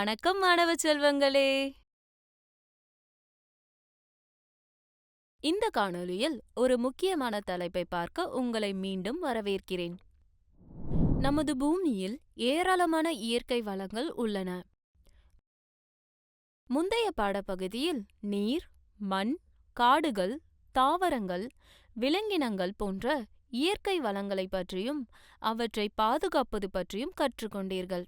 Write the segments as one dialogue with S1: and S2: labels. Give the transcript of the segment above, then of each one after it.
S1: வணக்கம் மாணவ செல்வங்களே! இந்த காணொளியில் ஒரு முக்கியமான தலைப்பை பார்க்க உங்களை மீண்டும் வரவேற்கிறேன். நமது பூமியில் ஏராளமான இயற்கை வளங்கள் உள்ளன. முந்தைய பாடப்பகுதியில் நீர், மண், காடுகள், தாவரங்கள், விலங்கினங்கள் போன்ற இயற்கை வளங்களை பற்றியும் அவற்றை பாதுகாப்பது பற்றியும் கற்றுக்கொண்டீர்கள்.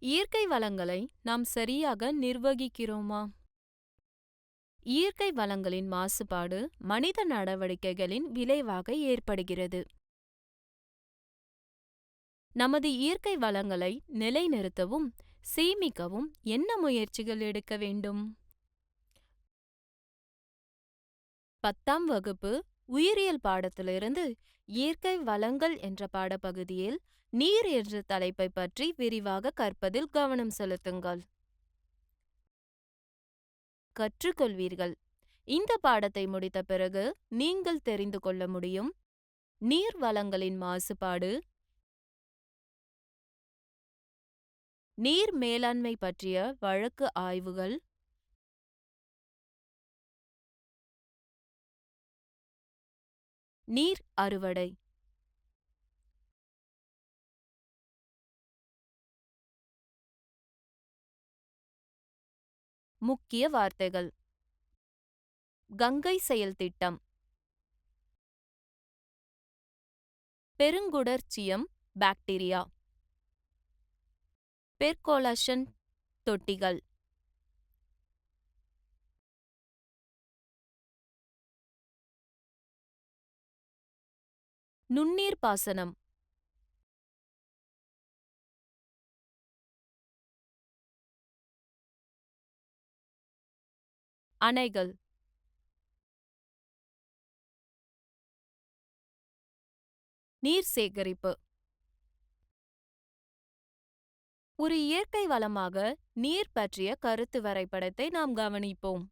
S1: இயற்கை வளங்களை நாம் சரியாக நிர்வகிக்கிறோமா? இயற்கை வளங்களின் மாசுபாடு மனித நடவடிக்கைகளின் விளைவாக ஏற்படுகிறது. நமது இயற்கை வளங்களை நிலைநிறுத்தவும் சேமிக்கவும் என்ன முயற்சிகள் எடுக்க வேண்டும்? 10ஆம் வகுப்பு உயிரியல் பாடத்திலிருந்து இயற்கை வளங்கள் என்ற பாடப்பகுதியில் நீர் என்ற தலைப்பை பற்றி விரிவாக கற்பதில் கவனம் செலுத்துங்கள். கற்றுக்கொள்வீர்கள். இந்த பாடத்தை முடித்த பிறகு நீங்கள் தெரிந்து கொள்ள முடியும்: நீர் வளங்களின் மாசுபாடு, நீர் மேலாண்மை பற்றிய வழக்கு ஆய்வுகள், நீர் அறுவடை. முக்கிய வார்த்தைகள்: கங்கை செயல் திட்டம், பெருங்குடற்சியம் பாக்டீரியா, பெர்கோலஷன் தொட்டிகள், நுண்ணீர் பாசனம், அணைகள், நீர் சேகரிப்பு. ஒரு இயற்கை வளமாக நீர் பற்றிய கருத்து வரைபடத்தை நாம் கவனிப்போம்.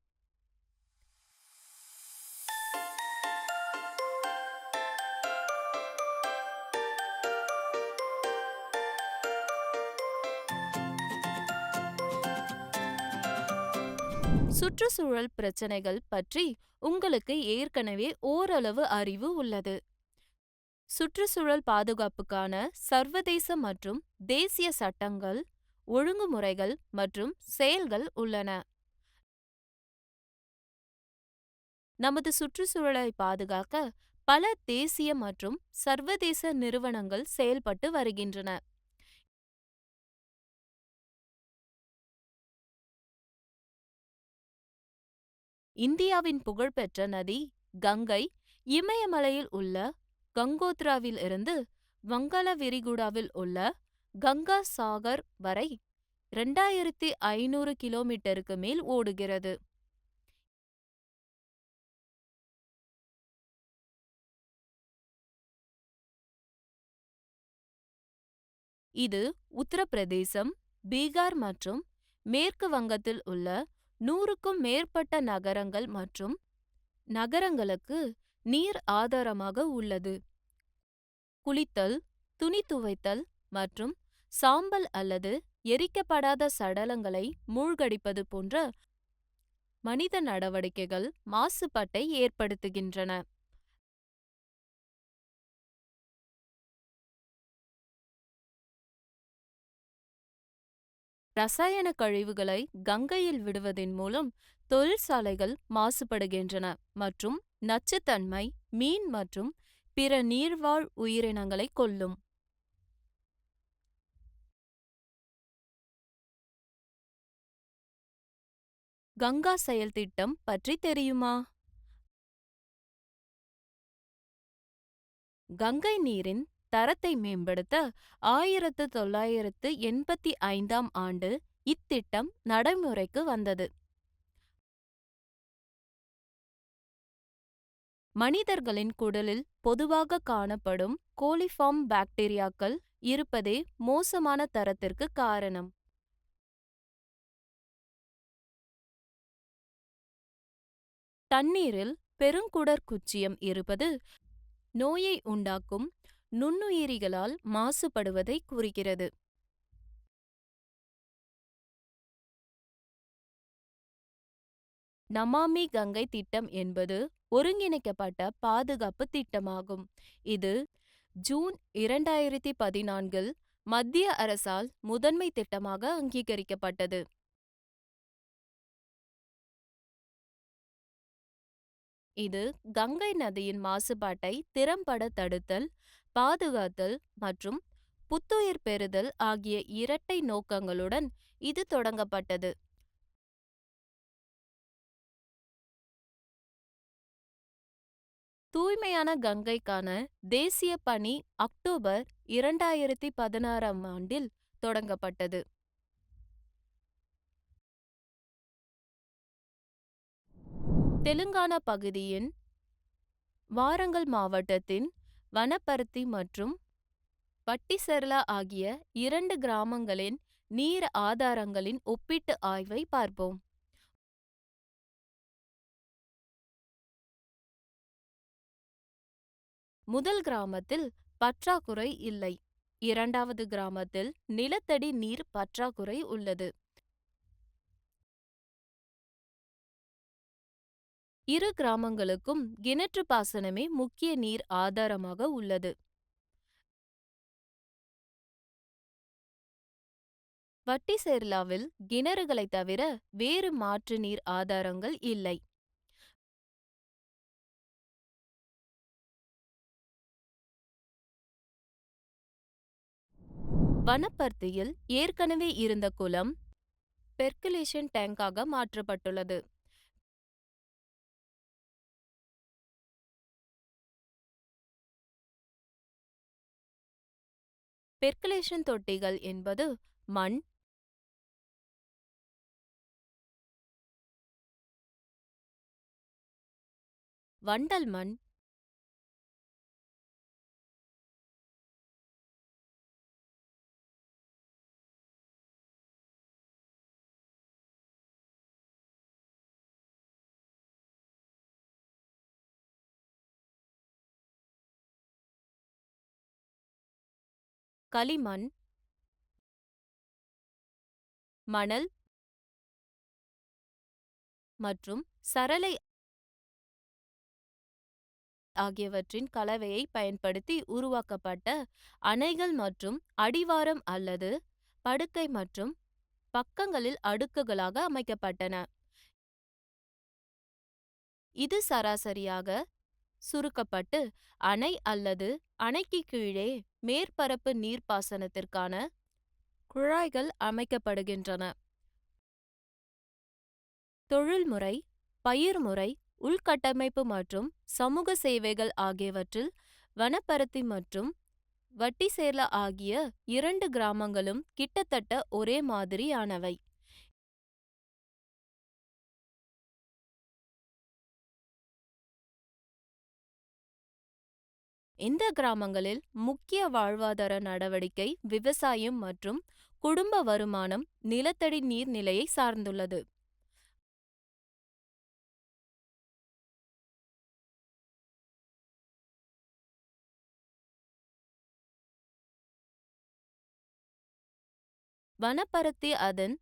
S1: சுற்றுச்சூழல் பிரச்சனைகள் பற்றி உங்களுக்கு ஏற்கனவே ஓரளவு அறிவு உள்ளது. சுற்றுச்சூழல் பாதுகாப்புக்கான சர்வதேச மற்றும் தேசிய சட்டங்கள், ஒழுங்குமுறைகள் மற்றும் செயல்கள் உள்ளன. நமது சுற்றுச்சூழலை பாதுகாக்க பல தேசிய மற்றும் சர்வதேச நிறுவனங்கள் செயல்பட்டு வருகின்றன. இந்தியாவின் புகழ்பெற்ற நதி கங்கை இமயமலையில் உள்ள கங்கோத்ராவில் இருந்து வங்காள விரிகுடாவில் உள்ள கங்கா சாகர் வரை 2500 கிலோமீட்டருக்கு மேல் ஓடுகிறது. இது உத்தரப்பிரதேசம், பீகார் மற்றும் மேற்கு வங்கத்தில் உள்ள 100க்கும் மேற்பட்ட நகரங்கள் மற்றும் நகரங்களுக்கு நீர் ஆதாரமாக உள்ளது. குளித்தல், துணி துவைத்தல் மற்றும் சாம்பல் அல்லது எரிக்கப்படாத சடலங்களை மூழ்கடிப்பது போன்ற மனித நடவடிக்கைகள் மாசுபாட்டை ஏற்படுத்துகின்றன. ரசாயன கழிவுகளை கங்கையில் விடுவதன் மூலம் தொழிற்சாலைகள் மாசுபடுகின்றன மற்றும் நச்சுத்தன்மை மீன் மற்றும் பிற நீர்வாழ் உயிரினங்களை கொல்லும். கங்கா செயல் திட்டம் பற்றி தெரியுமா? கங்கை நீரின் தரத்தை மேம்படுத்த 1985ஆம் ஆண்டு இத்திட்டம் நடைமுறைக்கு வந்தது. மனிதர்களின் குடலில் பொதுவாக காணப்படும் கோலிஃபார்ம் பாக்டீரியாக்கள் இருப்பதே மோசமான தரத்திற்கு காரணம். தண்ணீரில் பெருங்குடற் குச்சியம் இருப்பது நோயை உண்டாக்கும் நுண்ணுயிரிகளால் மாசுபடுவதை குறிக்கிறது. நமாமி கங்கை திட்டம் என்பது ஒருங்கிணைக்கப்பட்ட பாதுகாப்பு திட்டமாகும். இது ஜூன் 2014 மத்திய அரசால் முதன்மை திட்டமாக அங்கீகரிக்கப்பட்டது. இது கங்கை நதியின் மாசுபாட்டை திறம்பட தடுத்தல், பாதுகாத்தல் மற்றும் புத்துயிர் பெறுதல் ஆகிய இரட்டை நோக்கங்களுடன் இது தொடங்கப்பட்டது. தூய்மையான கங்கைக்கான தேசிய பணி அக்டோபர் 2016 தொடங்கப்பட்டது. தெலுங்கானா பகுதியின் வாரங்கல் மாவட்டத்தின் வனப்பர்த்தி மற்றும் பட்டிசெர்லா ஆகிய 2 கிராமங்களின் நீர் ஆதாரங்களின் ஒப்பீட்டு ஆய்வை பார்ப்போம். முதல் கிராமத்தில் பற்றாக்குறை இல்லை. இரண்டாவது கிராமத்தில் நிலத்தடி நீர் பற்றாக்குறை உள்ளது. இரு கிராமங்களுக்கும் கிணற்று பாசனமே முக்கிய நீர் ஆதாரமாக உள்ளது. வட்டிசேர்லாவில் கிணறுகளை தவிர வேறு மாற்று நீர் ஆதாரங்கள் இல்லை. வனப்பர்த்தியில் ஏற்கனவே இருந்த குளம் பெர்குலேஷன் டேங்காக மாற்றப்பட்டுள்ளது. பெர்குலேஷன் தொட்டிகள் என்பது மண், வண்டல் மண், களிமண், மணல் மற்றும் சரளை ஆகியவற்றின் கலவையை பயன்படுத்தி உருவாக்கப்பட்ட அணைகள் மற்றும் அடிவாரம் அல்லது படுக்கை மற்றும் பக்கங்களில் அடுக்குகளாக அமைக்கப்பட்டன. இது சராசரியாக சுருக்கப்பட்டு அணை அல்லது அணைக்கு கீழே மேற்பரப்பு நீர்ப்பாசனத்திற்கான குழாய்கள் அமைக்கப்படுகின்றன. தொழில்முறை, பயிர்முறை, உள்கட்டமைப்பு மற்றும் சமூக சேவைகள் ஆகியவற்றில் வனப்பர்த்தி மற்றும் வட்டிசேர்லா ஆகிய 2 கிராமங்களும் கிட்டத்தட்ட ஒரே மாதிரியானவை. இந்த கிராமங்களில் முக்கிய வாழ்வாதார நடவடிக்கை விவசாயம் மற்றும் குடும்ப வருமானம் நிலத்தடி நீர்நிலையை சார்ந்துள்ளது. வனப்பர்த்தி அதன்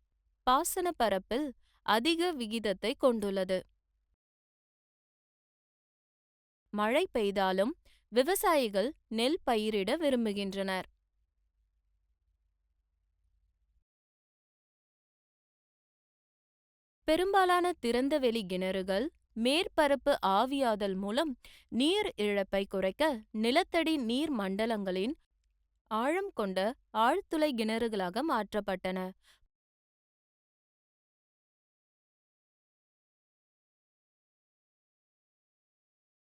S1: பாசன பரப்பில் அதிக விகிதத்தை கொண்டுள்ளது. மழை பெய்தாலும் விவசாயிகள் நெல் பயிரிட விரும்புகின்றனர். பெரும்பாலான திறந்தவெளி கிணறுகள் மேற்பரப்பு ஆவியாதல் மூலம் நீர் இழப்பை குறைக்க நிலத்தடி நீர் மண்டலங்களின் ஆழம் கொண்ட ஆழ்துளை கிணறுகளாக மாற்றப்பட்டன.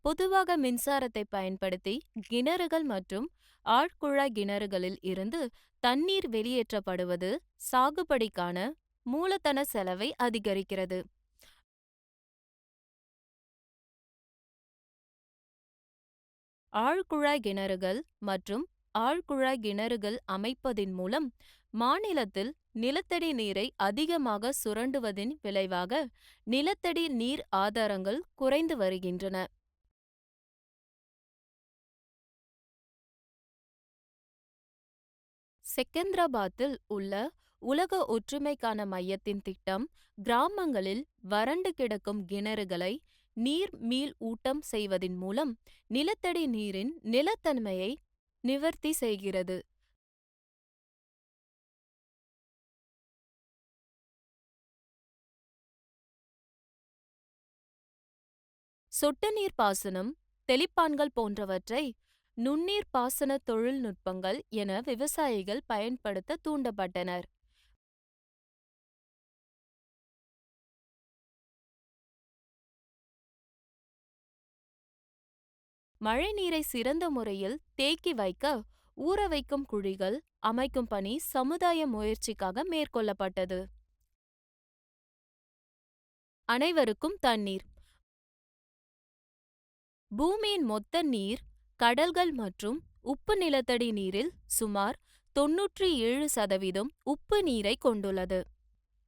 S1: பொதுவாக மின்சாரத்தை பயன்படுத்தி கிணறுகள் மற்றும் ஆழ்குழாய் கிணறுகளில் இருந்து தண்ணீர் வெளியேற்றப்படுவது சாகுபடிக்கான மூலதன செலவை அதிகரிக்கிறது. ஆழ்குழாய் கிணறுகள் மற்றும் ஆழ்குழாய் கிணறுகள் அமைப்பதின் மூலம் மாநிலத்தில் நிலத்தடி நீரை அதிகமாக சுரண்டுவதின் விளைவாக நிலத்தடி நீர் ஆதாரங்கள் குறைந்து வருகின்றன. செகந்திராபாத்தில் உள்ள உலக ஒற்றுமைக்கான மையத்தின் திட்டம் கிராமங்களில் வறண்டு கிடக்கும் கிணறுகளை நீர் மீள் ஊட்டம் செய்வதின் மூலம் நிலத்தடி நீரின் நிலைத்தன்மையை நிவர்த்தி செய்கிறது. சொட்டு நீர் பாசனம், தெளிப்பான்கள் போன்றவற்றை நுண்ணீர் பாசன தொழில்நுட்பங்கள் என விவசாயிகள் பயன்படுத்த தூண்டப்பட்டனர். மழைநீரை சிறந்த முறையில் தேக்கி வைக்க ஊற வைக்கும் குழிகள் அமைக்கும் பணி சமுதாய முயற்சிக்காக மேற்கொள்ளப்பட்டது. அனைவருக்கும் தண்ணீர். பூமியின் மொத்த நீர், கடல்கள் மற்றும் உப்பு நிலத்தடி நீரில் சுமார் 97% உப்பு நீரை கொண்டுள்ளது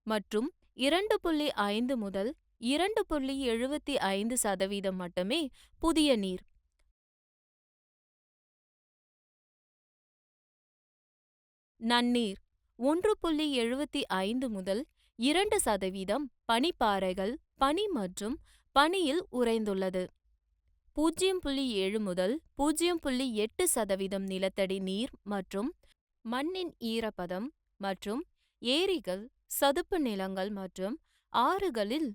S1: மற்றும் 2.5 முதல் 2.75% மட்டுமே புதிய நீர். நன்னீர் 1.75 முதல் 2% பனிப்பாறைகள், பனி மற்றும் பனியில் உறைந்துள்ளது. 0.7 முதல் 0.8% நிலத்தடி நீர் மற்றும் மண்ணின் ஈரப்பதம் மற்றும் ஏரிகள், சதுப்பு நிலங்கள் மற்றும் ஆறுகளில்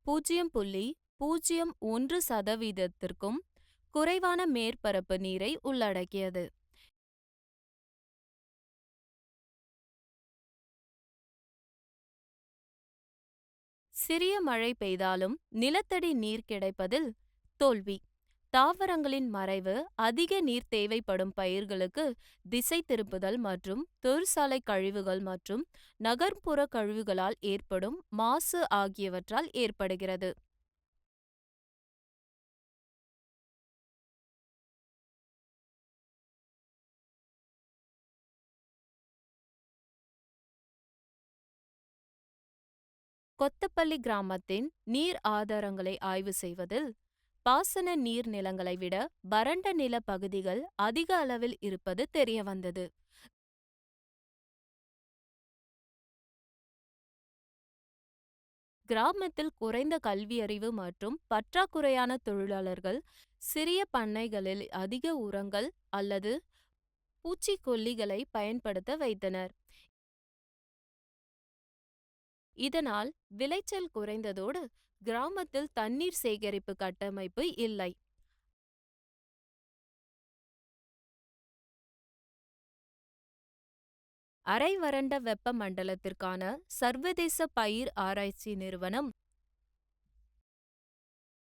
S1: 0.01%க்கும் குறைவான மேற்பரப்பு நீரை உள்ளடக்கியது. சிறிய மழை பெய்தாலும் நிலத்தடி நீர் கிடைப்பதில் தோல்வி. தாவரங்களின் மறைவு, அதிக நீர் தேவைப்படும் பயிர்களுக்கு திசை திருப்புதல் மற்றும் தொழிற்சாலை கழிவுகள் மற்றும் நகர்ப்புற கழிவுகளால் ஏற்படும் மாசு ஆகியவற்றால் ஏற்படுகிறது. கொத்தப்பள்ளி கிராமத்தின் நீர் ஆதாரங்களை ஆய்வு செய்வதில் பாசன நீர் நிலங்களை விட வறண்ட நில பகுதிகள் அதிக அளவில் இருப்பது தெரியவந்தது. கிராமத்தில் குறைந்த கல்வியறிவு மற்றும் பற்றாக்குறையான தொழிலாளர்கள் சிறிய பண்ணைகளில் அதிக உரங்கள் அல்லது பூச்சிக்கொல்லிகளை பயன்படுத்த வைத்தனர். இதனால் விளைச்சல் குறைந்ததோடு கிராமத்தில் தண்ணீர் சேகரிப்பு கட்டமைப்பு இல்லை. அரை வறண்ட வெப்ப மண்டலத்திற்கான சர்வதேச பயிர் ஆராய்ச்சி நிறுவனம்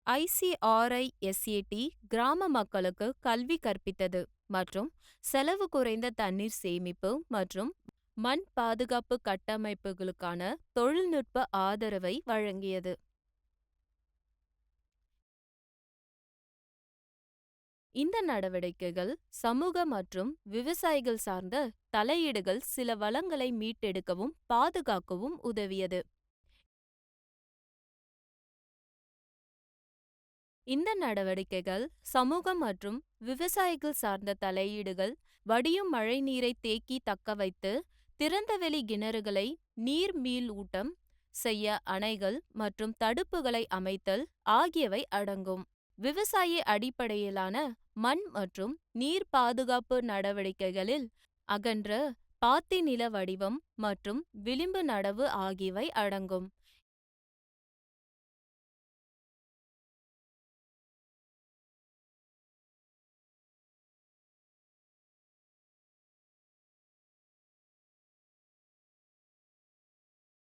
S1: ICRISAT கிராம மக்களுக்கு கல்வி கற்பித்தது மற்றும் செலவு குறைந்த தண்ணீர் சேமிப்பு மற்றும் மண் பாதுகாப்பு கட்டமைப்புகளுக்கான தொழில்நுட்ப ஆதரவை வழங்கியது. இந்த நடவடிக்கைகள் சமூக மற்றும் விவசாயிகள் சார்ந்த தலையீடுகள் சில வளங்களை மீட்டெடுக்கவும் பாதுகாக்கவும் உதவியது. இந்த நடவடிக்கைகள் சமூக மற்றும் விவசாயிகள் சார்ந்த தலையீடுகள் வடியும் மழைநீரை தேக்கி தக்கவைத்து திறந்தவெளி கிணறுகளை நீர் மீள் ஊட்டம் செய்ய அணைகள் மற்றும் தடுப்புகளை அமைத்தல் ஆகியவை அடங்கும். விவசாய அடிப்படையிலான மண் மற்றும் நீர் பாதுகாப்பு நடவடிக்கைகளில் அகன்ற பாத்தி நில வடிவம் மற்றும் விளிம்பு நடவு ஆகியவை அடங்கும்.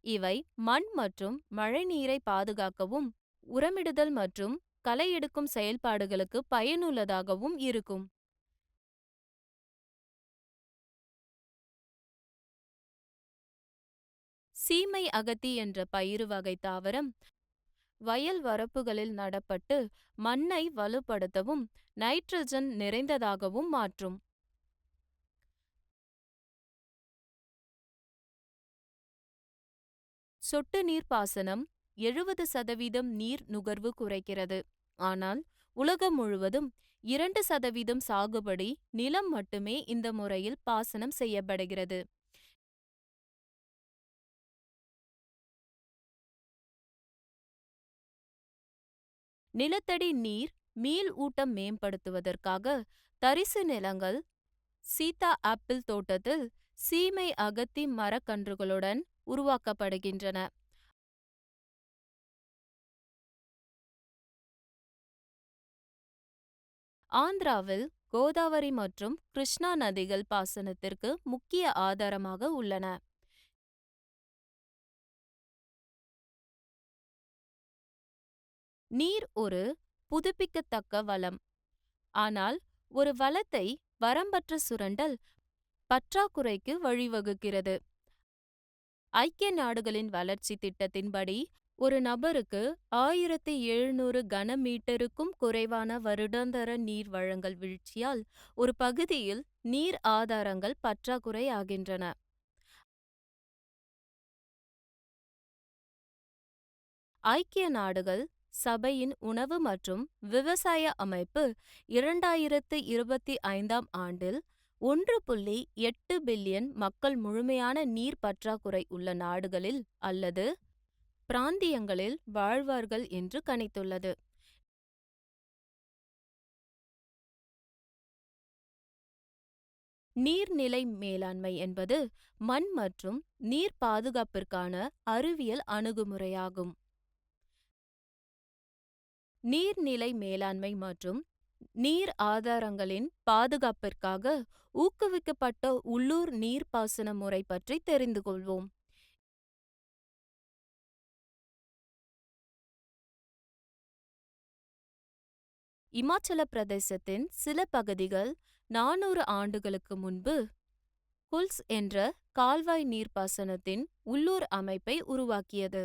S1: இவை மண் மற்றும் மழைநீரை பாதுகாக்கவும் உரமிடுதல் மற்றும் களை எடுக்கும் செயல்பாடுகளுக்கு பயனுள்ளதாகவும் இருக்கும். சீமை அகத்தி என்ற பயிறு வகை தாவரம் வயல் வரப்புகளில் நடப்பட்டு மண்ணை வலுப்படுத்தவும் நைட்ரஜன் நிறைந்ததாகவும் மாற்றும். சொட்டு நீர் பாசனம் 70% நீர் நுகர்வு குறைக்கிறது. ஆனால் உலகம் முழுவதும் 2% சாகுபடி நிலம் மட்டுமே இந்த முறையில் பாசனம் செய்யப்படுகிறது. நிலத்தடி நீர் மீள் ஊட்டம் மேம்படுத்துவதற்காக தரிசு நிலங்கள் சீதா ஆப்பிள் தோட்டத்தில் சீமை அகத்தி மரக்கன்றுகளுடன் உருவாக்கப்படுகின்றன. ஆந்திராவில் கோதாவரி மற்றும் கிருஷ்ணா நதிகள் பாசனத்திற்கு முக்கிய ஆதாரமாக உள்ளன. நீர் ஒரு புதுப்பிக்கத்தக்க வளம். ஆனால் ஒரு வளத்தை வரம்பற்ற சுரண்டல் பற்றாக்குறைக்கு வழிவகுக்கிறது. ஐக்கிய நாடுகளின் வளர்ச்சி திட்டத்தின்படி ஒரு நபருக்கு 1700 கனமீட்டருக்கும் குறைவான வருடாந்தர நீர் வழங்கல் வீழ்ச்சியால் ஒரு பகுதியில் நீர் ஆதாரங்கள் பற்றாக்குறை ஆகின்றன. ஐக்கிய நாடுகள் சபையின் உணவு மற்றும் விவசாய அமைப்பு 2025ஆம் ஆண்டில் 1.8 பில்லியன் மக்கள் முழுமையான நீர் பற்றாக்குறை உள்ள நாடுகளில் அல்லது பிராந்தியங்களில் வாழ்வார்கள் என்று கணித்துள்ளது. நீர்நிலை மேலாண்மை என்பது மண் மற்றும் நீர் பாதுகாப்பிற்கான அறிவியல் அணுகுமுறையாகும். நீர்நிலை மேலாண்மை மற்றும் நீர் ஆதாரங்களின் பாதுகாப்பிற்காக ஊக்குவிக்கப்பட்ட உள்ளூர் நீர்ப்பாசன முறை பற்றி தெரிந்து கொள்வோம். இமாச்சல பிரதேசத்தின் சில பகுதிகள் 400 ஆண்டுகளுக்கு முன்பு குல்ஸ் என்ற கால்வாய் நீர்ப்பாசனத்தின் உள்ளூர் அமைப்பை உருவாக்கியது.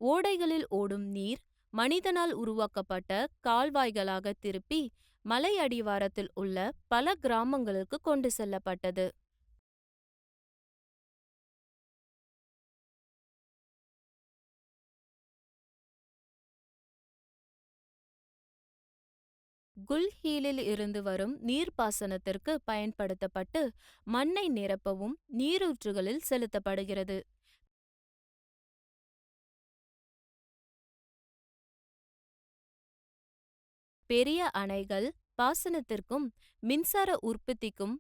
S1: ஓடைகளில் ஓடும் நீர் மனிதனால் உருவாக்கப்பட்ட கால்வாய்களாக திருப்பி மலை அடிவாரத்தில் உள்ள பல கிராமங்களுக்கு கொண்டு செல்லப்பட்டது. குல்ஹீலில் இருந்து வரும் நீர்ப்பாசனத்திற்கு பயன்படுத்தப்பட்டு மண்ணை நிரப்பவும் நீரூற்றுகளில் செலுத்தப்படுகிறது. பெரிய அணைகள் பாசனத்திற்கும் மின்சார உற்பத்திக்கும்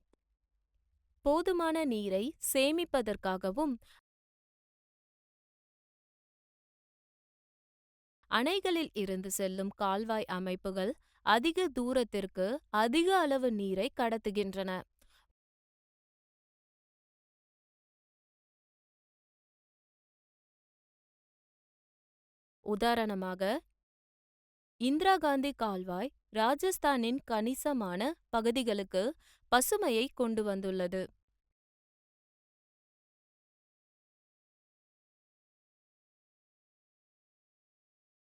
S1: போதுமான நீரை சேமிப்பதற்காகவும் அணைகளில் இருந்து செல்லும் கால்வாய் அமைப்புகள் அதிக தூரத்திற்கு அதிக அளவு நீரை கடத்துகின்றன. உதாரணமாக, இந்திரா காந்தி கால்வாய் ராஜஸ்தானின் கணிசமான பகுதிகளுக்கு பசுமையை கொண்டு வந்துள்ளது.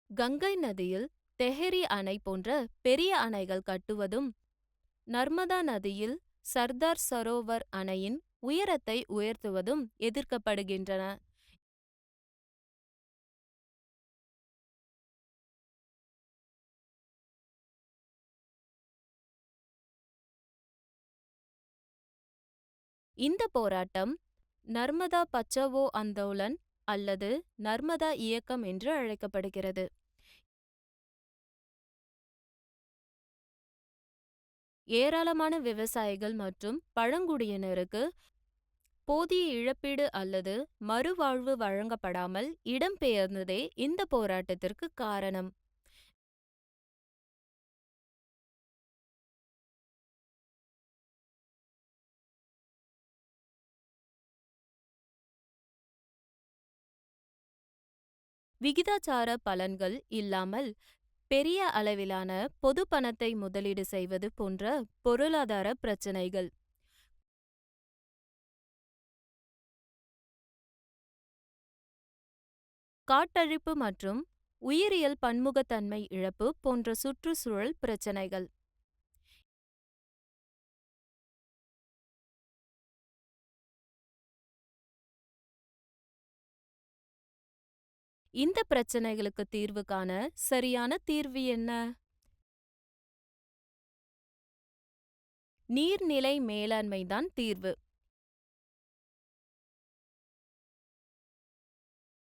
S1: கங்கை நதியில் தெஹரி அணை போன்ற பெரிய அணைகள் கட்டுவதும் நர்மதா நதியில் சர்தார் சரோவர் அணையின் உயரத்தை உயர்த்துவதும் எதிர்க்கப்படுகின்றன. இந்த போராட்டம் நர்மதா பச்சாவோ ஆந்தோலன் அல்லது நர்மதா இயக்கம் என்று அழைக்கப்படுகிறது. ஏராளமான விவசாயிகள் மற்றும் பழங்குடியினருக்கு போதிய இழப்பீடு அல்லது மறுவாழ்வு வழங்கப்படாமல் இடம்பெயர்ந்ததே இந்த போராட்டத்திற்கு காரணம். விகிதாச்சார பலன்கள் இல்லாமல் பெரிய அளவிலான பொது பணத்தை முதலீடு செய்வது போன்ற பொருளாதார பிரச்சினைகள். காட்டழிப்பு மற்றும் உயிரியல் பன்முகத்தன்மை இழப்பு போன்ற சுற்றுச்சூழல் பிரச்சினைகள். இந்த பிரச்சனைகளுக்கு தீர்வு காண சரியான தீர்வு என்ன? நீர்நிலை மேலாண்மைதான் தீர்வு.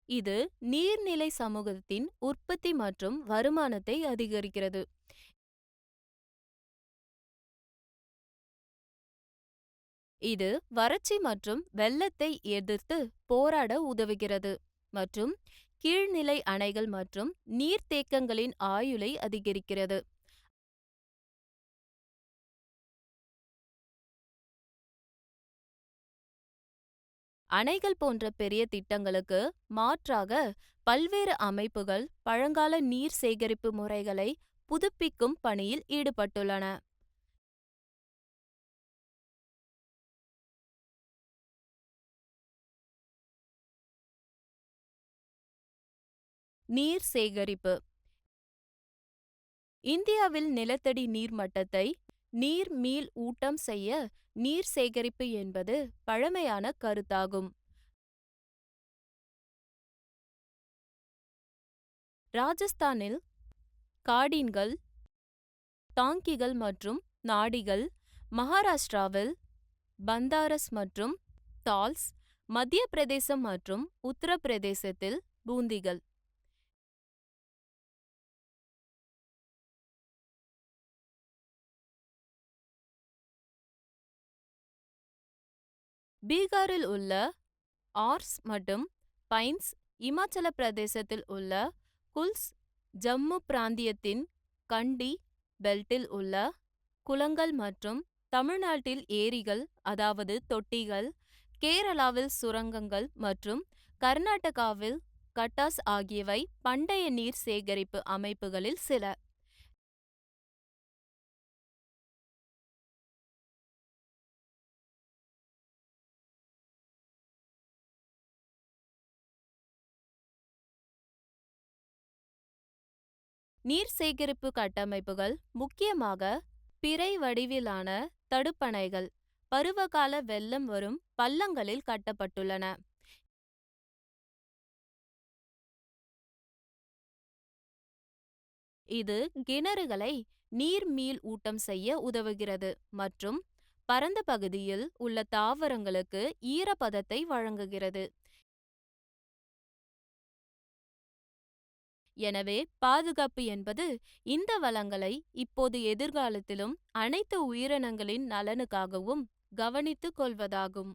S1: இது நீர்நிலை சமூகத்தின் உற்பத்தி மற்றும் வருமானத்தை அதிகரிக்கிறது. இது வறட்சி மற்றும் வெள்ளத்தை எதிர்த்து போராட உதவுகிறது மற்றும் கீழ்நிலை அணைகள் மற்றும் நீர்த்தேக்கங்களின் ஆயுளை அதிகரிக்கிறது. அணைகள் போன்ற பெரிய திட்டங்களுக்கு மாற்றாக பல்வேறு அமைப்புகள் பழங்கால நீர் சேகரிப்பு முறைகளை புதுப்பிக்கும் பணியில் ஈடுபட்டுள்ளன. நீர் சேகரிப்பு. இந்தியாவில் நிலத்தடி நீர் மட்டத்தை நீர் மீள் ஊட்டம் செய்ய நீர் சேகரிப்பு என்பது பழமையான கருத்தாகும். ராஜஸ்தானில் காடின்கள், டாங்கிகள் மற்றும் நாடிகள், மகாராஷ்டிராவில் பந்தாரஸ் மற்றும் தால்ஸ், மத்திய பிரதேசம் மற்றும் உத்தரப்பிரதேசத்தில் பூந்திகள். பீகாரில் உள்ள ஆர்ஸ் மற்றும் பைன்ஸ், இமாச்சல பிரதேசத்தில் உள்ள குல்ஸ், ஜம்மு பிராந்தியத்தின் கண்டி பெல்ட்டில் உள்ள குளங்கள் மற்றும் தமிழ்நாட்டில் ஏரிகள் அதாவது தொட்டிகள், கேரளாவில் சுரங்கங்கள் மற்றும் கர்நாடகாவில் கட்டாஸ் ஆகியவை பண்டைய நீர் சேகரிப்பு அமைப்புகளில் சில. நீர் சேகரிப்பு கட்டமைப்புகள் முக்கியமாக பிறை வடிவிலான தடுப்பணைகள் பருவகால வெள்ளம் வரும் பள்ளங்களில் கட்டப்பட்டுள்ளன. இது கிணறுகளை நீர் மீள் ஊட்டம் செய்ய உதவுகிறது மற்றும் பரந்த பகுதியில் உள்ள தாவரங்களுக்கு ஈரப்பதத்தை வழங்குகிறது. எனவே பாதுகாப்பு என்பது இந்த வளங்களை இப்போது எதிர்காலத்திலும் அனைத்து உயிரினங்களின் நலனுக்காகவும் கவனித்துக் கொள்வதாகும்.